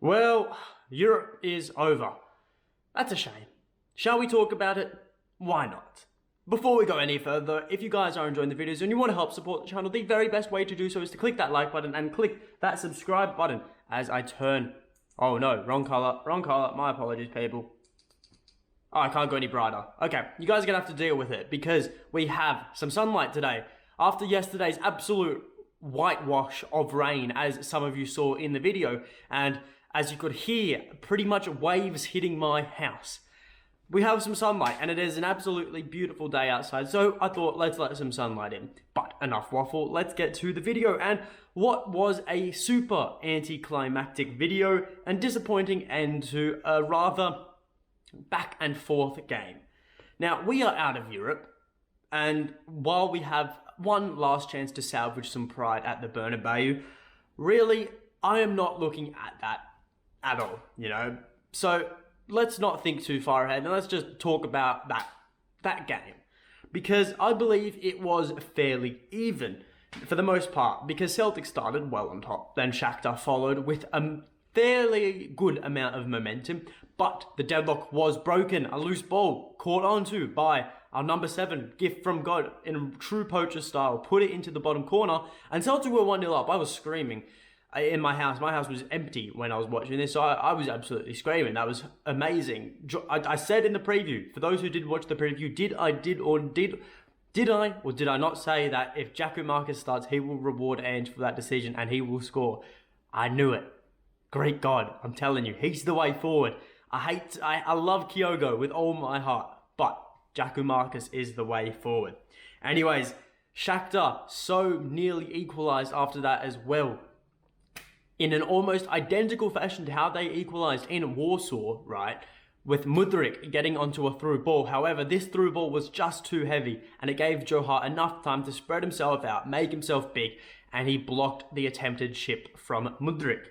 Well, Europe is over. That's a shame. Shall we talk about it? Why not? Before we go any further, if you guys are enjoying the videos and you want to help support the channel, the very best way to do so is to click that like button and click that subscribe button as I turn... Oh no, wrong color, my apologies people. Oh, I can't go any brighter. Okay, you guys are gonna have to deal with it because we have some sunlight today. After yesterday's absolute whitewash of rain, as some of you saw in the video, and as you could hear, pretty much waves hitting my house. We have some sunlight, and it is an absolutely beautiful day outside, so I thought, let's let some sunlight in. But enough waffle, let's get to the video, and what was a super anticlimactic video and disappointing end to a rather back and forth game. Now, we are out of Europe, and while we have one last chance to salvage some pride at the Bernabeu, really, I am not looking at that at all, you know? So let's not think too far ahead and let's just talk about that game. Because I believe it was fairly even for the most part, because Celtic started well on top, then Shakhtar followed with a fairly good amount of momentum, but the deadlock was broken. A loose ball caught onto by our number 7, gift from God, in true poacher style, put it into the bottom corner, and Celtic were 1-0 up. I was screaming in my house. My house was empty when I was watching this, so I was absolutely screaming. That was amazing. I said in the preview, for those who did watch the preview, did I or did I not say that if Giakoumakis starts, he will reward Ange for that decision and he will score? I knew it. Great God, I'm telling you, he's the way forward. I love Kyogo with all my heart, but Giakoumakis is the way forward. Anyways, Shakhtar so nearly equalised after that as well, in an almost identical fashion to how they equalised in Warsaw, right? With Mudryk getting onto a through ball. However, this through ball was just too heavy, and it gave Joe Hart enough time to spread himself out, make himself big, and he blocked the attempted chip from Mudryk.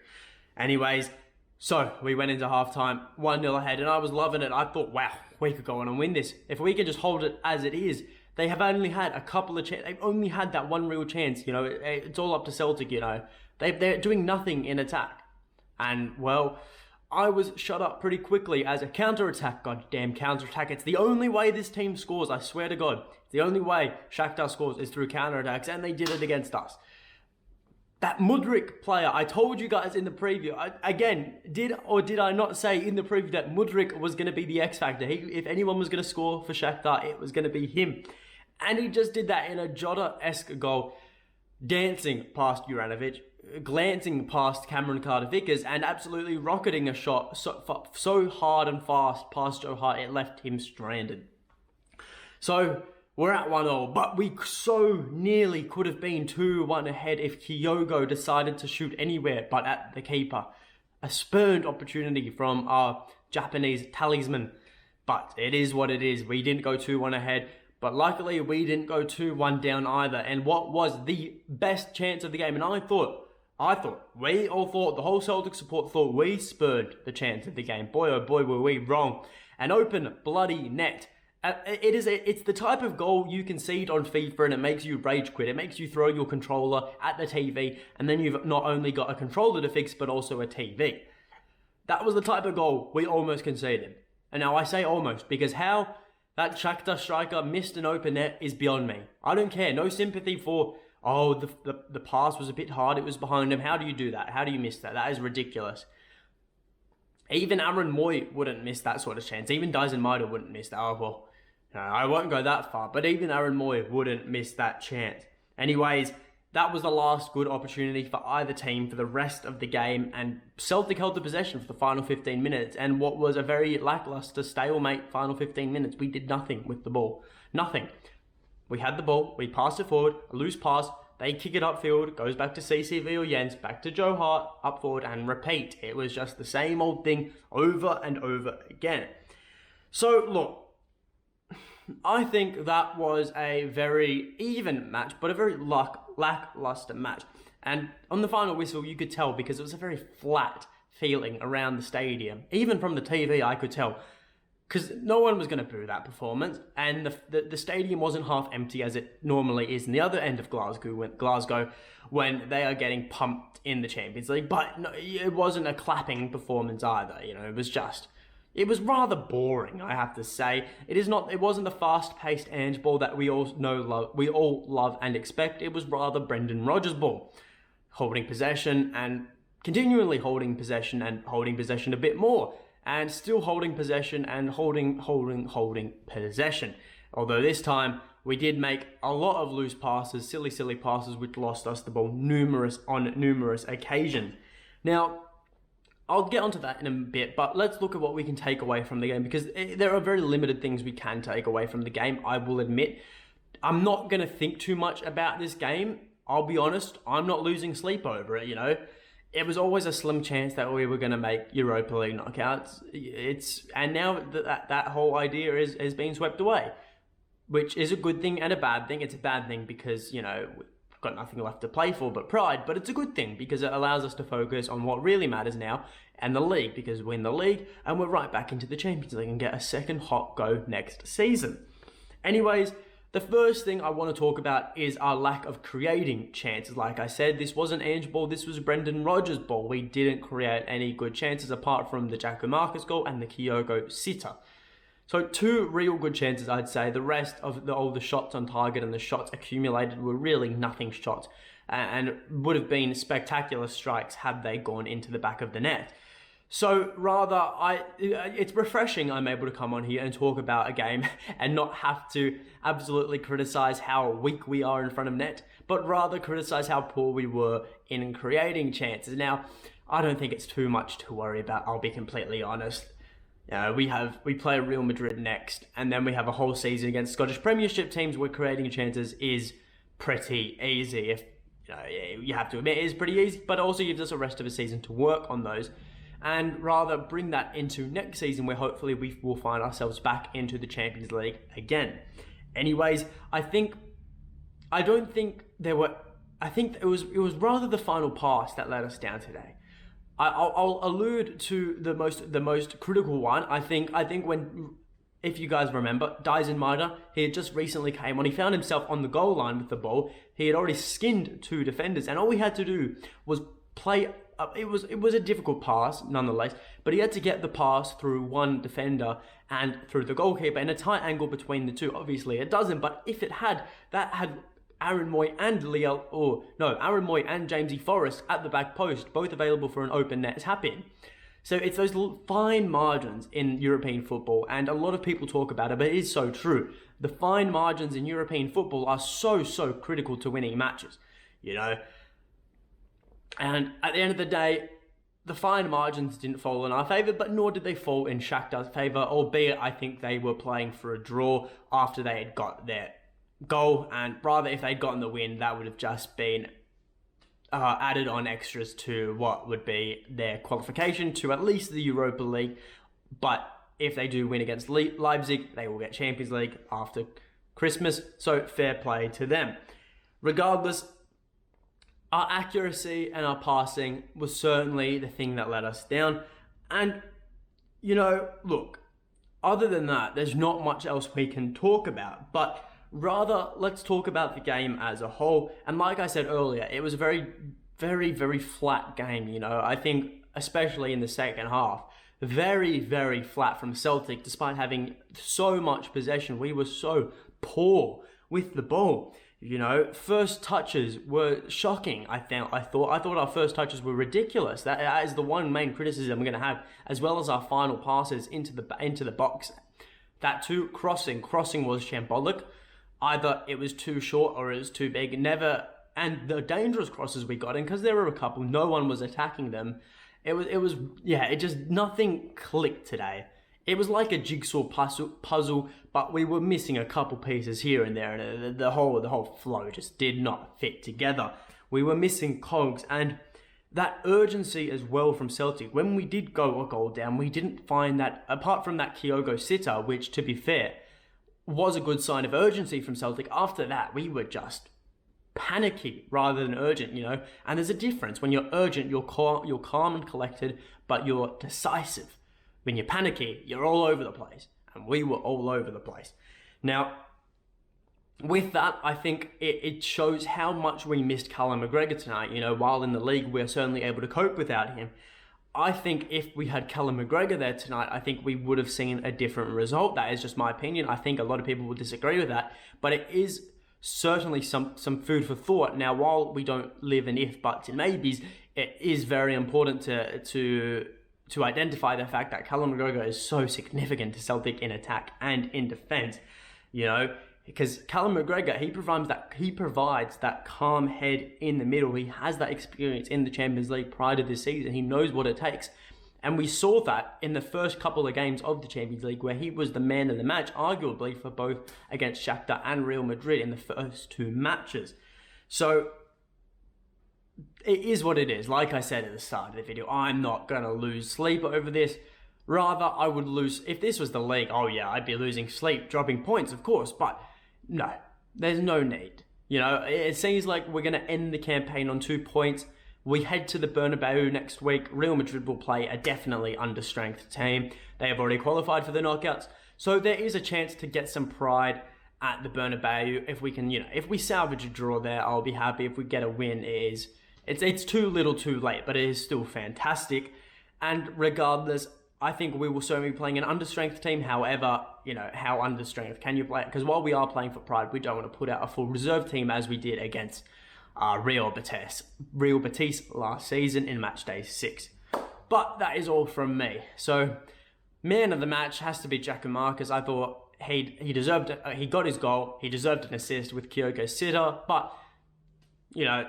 Anyways, so we went into halftime 1-0 ahead, and I was loving it. I thought, wow, we could go on and win this. If we can just hold it as it is. They have only had a couple of chances. They've only had that one real chance. You know, it's all up to Celtic, you know. They're doing nothing in attack. And, well, I was shut up pretty quickly as a counter-attack. Goddamn counter-attack. It's the only way this team scores, I swear to God. The only way Shakhtar scores is through counter-attacks, and they did it against us. That Mudryk player, I told you guys in the preview, did or did I not say in the preview that Mudryk was going to be the X factor? If anyone was going to score for Shakhtar, it was going to be him. And he just did that in a Jota-esque goal, dancing past Juranovic, glancing past Cameron Carter-Vickers, and absolutely rocketing a shot so hard and fast past Joe Hart, it left him stranded. So we're at 1-0, but we so nearly could have been 2-1 ahead if Kyogo decided to shoot anywhere but at the keeper. A spurned opportunity from our Japanese talisman. But it is what it is. We didn't go 2-1 ahead, but luckily we didn't go 2-1 down either. And what was the best chance of the game? And we all thought, the whole Celtic support thought we spurned the chance of the game. Boy, oh boy, were we wrong. An open, bloody net. It's the type of goal you concede on FIFA and it makes you rage quit. It makes you throw your controller at the TV and then you've not only got a controller to fix but also a TV. That was the type of goal we almost conceded. And now I say almost because how that Shakhtar striker missed an open net is beyond me. I don't care. No sympathy for, oh, the pass was a bit hard. It was behind him. How do you do that? How do you miss that? That is ridiculous. Even Aaron Moy wouldn't miss that sort of chance. Even Dyson Maida wouldn't miss that. Oh, well. No, I won't go that far, but even Aaron Moy wouldn't miss that chance. Anyways, that was the last good opportunity for either team for the rest of the game, and Celtic held the possession for the final 15 minutes, and what was a very lackluster stalemate final 15 minutes. We did nothing with the ball. Nothing. We had the ball, we passed it forward, a loose pass, they kick it upfield, goes back to CCV or Jens, back to Joe Hart, up forward, and repeat. It was just the same old thing over and over again. So, look, I think that was a very even match, but a very lackluster match. And on the final whistle, you could tell because it was a very flat feeling around the stadium. Even from the TV, I could tell because no one was going to boo that performance, and the stadium wasn't half empty as it normally is in the other end of Glasgow when they are getting pumped in the Champions League. But no, it wasn't a clapping performance either. It was rather boring, I have to say. It wasn't the fast-paced Ange ball that we all love and expect. It was rather Brendan Rodgers ball, holding possession and continually holding possession and holding possession a bit more, and still holding possession and holding possession. Although this time we did make a lot of loose passes, silly passes, which lost us the ball on numerous occasions. Now, I'll get onto that in a bit, but let's look at what we can take away from the game, because there are very limited things we can take away from the game, I will admit. I'm not going to think too much about this game. I'll be honest, I'm not losing sleep over it, It was always a slim chance that we were going to make Europa League knockouts. And now that whole idea is being swept away, which is a good thing and a bad thing. It's a bad thing because, we've got nothing left to play for but pride, but it's a good thing because it allows us to focus on what really matters now, and the league, because we win the league and we're right back into the Champions League and get a second hot go next season. Anyways, the first thing I want to talk about is our lack of creating chances. Like I said, this wasn't Ange ball, this was Brendan Rodgers ball. We didn't create any good chances apart from the Giakoumakis goal and the Kyogo sitter. So 2 real good chances, I'd say. The rest of all the shots on target and the shots accumulated were really nothing shots, and would have been spectacular strikes had they gone into the back of the net. So rather, it's refreshing I'm able to come on here and talk about a game and not have to absolutely criticize how weak we are in front of net, but rather criticize how poor we were in creating chances. Now, I don't think it's too much to worry about, I'll be completely honest. We play Real Madrid next, and then we have a whole season against Scottish Premiership teams where creating chances is pretty easy. If you have to admit it is pretty easy, but also gives us a rest of a season to work on those, and rather bring that into next season where hopefully we will find ourselves back into the Champions League again. Anyways, I think it was rather the final pass that let us down today. I'll allude to the most critical one. I think when, if you guys remember, Daizen Maeda, he had just recently came on. He found himself on the goal line with the ball. He had already skinned 2 defenders, and all he had to do was play. It was a difficult pass, nonetheless, but he had to get the pass through 1 defender and through the goalkeeper in a tight angle between the 2. Obviously, it doesn't, but if it had, that had Aaron Moy and Aaron Moy and Jamesy Forrest at the back post, both available for an open net happen. So it's those fine margins in European football, and a lot of people talk about it, but it is so true. The fine margins in European football are so critical to winning matches, And at the end of the day, the fine margins didn't fall in our favour, but nor did they fall in Shakhtar's favour, albeit I think they were playing for a draw after they had got their goal, and rather if they'd gotten the win, that would have just been added on extras to what would be their qualification to at least the Europa League. But if they do win against Leipzig, they will get Champions League after Christmas, so fair play to them. Regardless, our accuracy and our passing was certainly the thing that let us down. And, look, other than that, there's not much else we can talk about, but rather, let's talk about the game as a whole. And like I said earlier, it was a very, very flat game, I think, especially in the second half. Very, very flat from Celtic, despite having so much possession. We were so poor with the ball. First touches were shocking. I thought our first touches were ridiculous. That is the one main criticism we're going to have, as well as our final passes into the box. That too, crossing was shambolic. Either it was too short or it was too big. And the dangerous crosses we got in, because there were a couple, no one was attacking them. It just nothing clicked today. It was like a jigsaw puzzle, but we were missing a couple pieces here and there, and the whole flow just did not fit together. We were missing cogs, and that urgency as well from Celtic. When we did go a goal down, we didn't find that, apart from that Kyogo sitter, which, to be fair, was a good sign of urgency from Celtic. After that, we were just panicky rather than urgent, And there's a difference. When you're urgent, you're calm and collected, but you're decisive. When you're panicky, you're all over the place. and we were all over the place. Now, with that, I think it shows how much we missed Callum McGregor tonight. You know, while in the league, we're certainly able to cope without him. I think if we had Callum McGregor there tonight, I think we would have seen a different result. That is just my opinion. I think a lot of people would disagree with that, but it is certainly some food for thought. Now, while we don't live in if, buts, and maybes, it is very important to identify the fact that Callum McGregor is so significant to Celtic in attack and in defence. You know, because Callum McGregor, he provides that calm head in the middle. He has that experience in the Champions League prior to this season. He knows what it takes. And we saw that in the first couple of games of the Champions League, where he was the man of the match, arguably, for both against Shakhtar and Real Madrid in the first two matches. So it is what it is. Like I said at the start of the video, I'm not going to lose sleep over this. Rather, I would lose, if this was the league, oh yeah, I'd be losing sleep, dropping points, of course, but no, there's no need. You know, it seems like we're going to end the campaign on 2 points. We head to the Bernabeu next week. Real Madrid will play a definitely understrength team. They have already qualified for the knockouts, so there is a chance to get some pride at the Bernabeu. If we can, you know, if we salvage a draw there, I'll be happy. If we get a win, it's too little too late, but it is still fantastic. And regardless, I think we will certainly be playing an understrength team. However, you know, how understrength can you play? Because while we are playing for pride, we don't want to put out a full reserve team as we did against Real Betis last season in match day 6. But that is all from me. So, man of the match has to be Giakoumakis. I thought he deserved it. He got his goal. He deserved an assist with Kyogo Sitter. But, you know,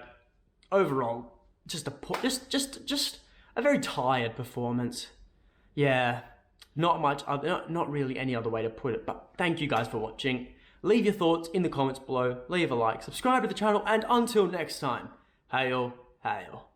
overall, just a very tired performance. Yeah, not really any other way to put it, but thank you guys for watching. Leave your thoughts in the comments below, leave a like, subscribe to the channel, and until next time, hail, hail.